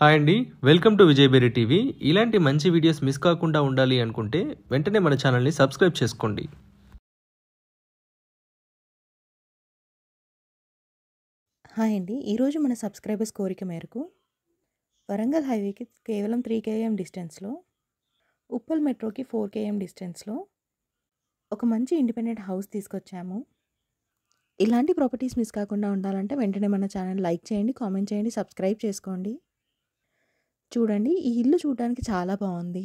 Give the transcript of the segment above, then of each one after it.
Hi అండి. Welcome to Vijay TV. ఇలాంటి మంచి వీడియోస్ మిస్ కాకుండా ఉండాలి అనుకుంటే వెంటనే మన ఛానల్ని సబ్స్క్రైబ్ చేసుకోండి. హాయ్ అండి. ఈరోజు మన సబ్స్క్రైబర్స్ కోరిక మేరకు వరంగల్ హైవేకి కేవలం 3 km డిస్టెన్స్‌లో, ఉప్పల్ మెట్రోకి 4 km డిస్టెన్స్‌లో ఒక మంచి ఇండిపెండెంట్ హౌస్ తీసుకొచ్చాము. ఇలాంటి ప్రాపర్టీస్ మిస్ కాకుండా ఉండాలంటే వెంటనే మన ఛానల్ లైక్ చేయండి, కామెంట్ చేయండి, సబ్స్క్రైబ్ చేసుకోండి. చూడండి, ఈ ఇల్లు చూడడానికి చాలా బాగుంది.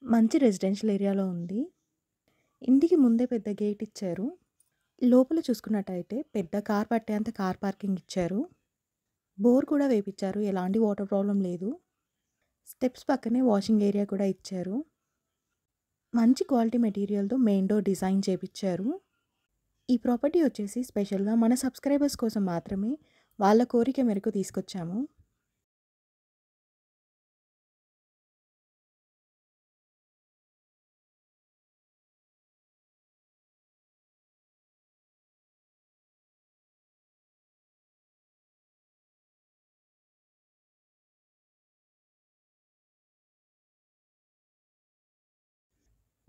మంచి రెసిడెన్షియల్ ఏరియాలో ఉంది. ఇంటికి ముందే పెద్ద గేట్ ఇచ్చారు. లోపల చూసుకున్నట్టయితే పెద్ద కార్ పట్టేంత కార్ పార్కింగ్ ఇచ్చారు. బోర్ కూడా వేపించారు. ఎలాంటి వాటర్ ప్రాబ్లం లేదు. స్టెప్స్ పక్కనే వాషింగ్ ఏరియా కూడా ఇచ్చారు. మంచి క్వాలిటీ మెటీరియల్‌తో మెయిన్ డోర్ డిజైన్ చేపిచ్చారు. ఈ ప్రాపర్టీ వచ్చేసి స్పెషల్‌గా మన సబ్స్క్రైబర్స్ కోసం మాత్రమే వాళ్ళ కోరిక మేరకు తీసుకొచ్చాము.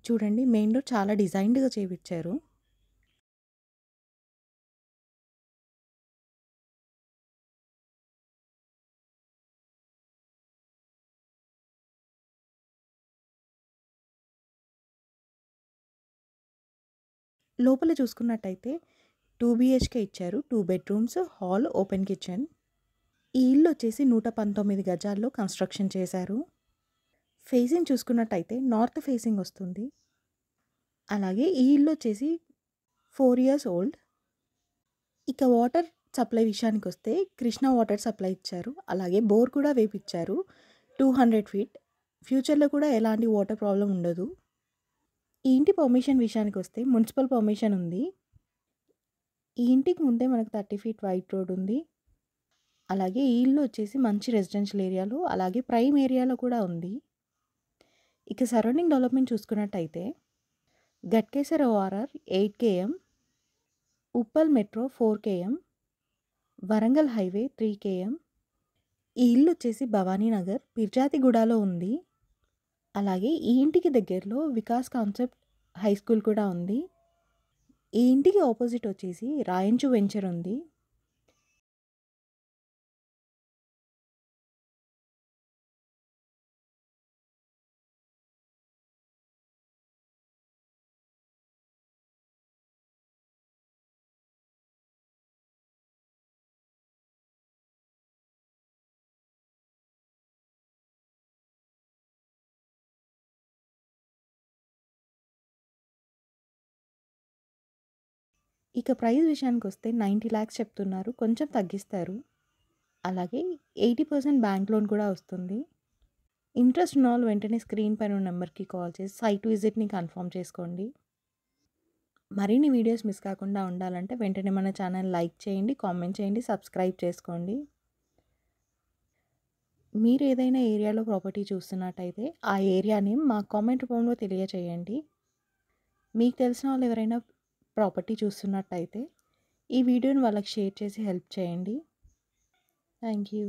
చూడండి, మెయిన్ డోర్ చాలా డిజైన్డ్‌గా చేపిచ్చారు. లోపల చూసుకున్నట్టయితే 2 BHK ఇచ్చారు. 2 బెడ్‌రూమ్స్, హాల్, ఓపెన్ కిచెన్. ఈ ఇల్లు వచ్చేసి 119 గజాల్లో కన్‌స్ట్రక్షన్ చేశారు. ఫేసింగ్ చూసుకున్నట్టయితే నార్త్ ఫేసింగ్ వస్తుంది. అలాగే ఈ ఇల్లు వచ్చేసి 4 ఇయర్స్ ఓల్డ్. ఇక వాటర్ సప్లై విషయానికొస్తే కృష్ణా వాటర్ సప్లై ఇచ్చారు. అలాగే బోర్ కూడా వేపిచ్చారు. 200 ఫీట్. ఫ్యూచర్‌లో కూడా ఎలాంటి వాటర్ ప్రాబ్లమ్ ఉండదు. ఈ ఇంటి పర్మిషన్ విషయానికొస్తే మున్సిపల్ పర్మిషన్ ఉంది. ఈ ఇంటికి ముందే మనకు 30 ఫీట్ వైడ్ రోడ్ ఉంది. అలాగే ఈ ఇల్లు వచ్చేసి మంచి రెసిడెన్షియల్ ఏరియాలో, అలాగే ప్రైమ్ ఏరియాలో కూడా ఉంది. ఇక సరౌండింగ్ డెవలప్మెంట్ చూసుకున్నట్టయితే Ghatkesar ORR 8 km, Uppal metro 4 km, Warangal highway 3 km. ఈ ఇల్లు వచ్చేసి భవానీ నగర్, పిర్జాతిగూడలో ఉంది. అలాగే ఈ ఇంటికి దగ్గరలో వికాస్ కాన్సెప్ట్ హై స్కూల్ కూడా ఉంది. ఈ ఇంటికి ఆపోజిట్ వచ్చేసి రాయంచు వెంచర్ ఉంది. ఇక ప్రైస్ విషయానికొస్తే 90 lakhs చెప్తున్నారు. కొంచెం తగ్గిస్తారు. అలాగే 80% బ్యాంక్ లోన్ కూడా వస్తుంది. ఇంట్రెస్ట్ ఉన్నవాళ్ళు వెంటనే స్క్రీన్ పైన ఉన్న నెంబర్‌కి కాల్ చేసి సైట్ విజిట్‌ని కన్ఫర్మ్ చేసుకోండి. మరిన్ని వీడియోస్ మిస్ కాకుండా ఉండాలంటే వెంటనే మన ఛానల్ లైక్ చేయండి, కామెంట్ చేయండి, సబ్స్క్రైబ్ చేసుకోండి. మీరు ఏదైనా ఏరియాలో ప్రాపర్టీ చూస్తున్నట్టయితే ఆ ఏరియా నేమ్ మా కామెంట్ రూపంలో తెలియచేయండి. మీకు తెలిసిన వాళ్ళు ఎవరైనా ప్రాపర్టీ చూస్తున్నట్టయితే ఈ వీడియోని వాళ్ళకి షేర్ చేసి హెల్ప్ చేయండి. Thank you.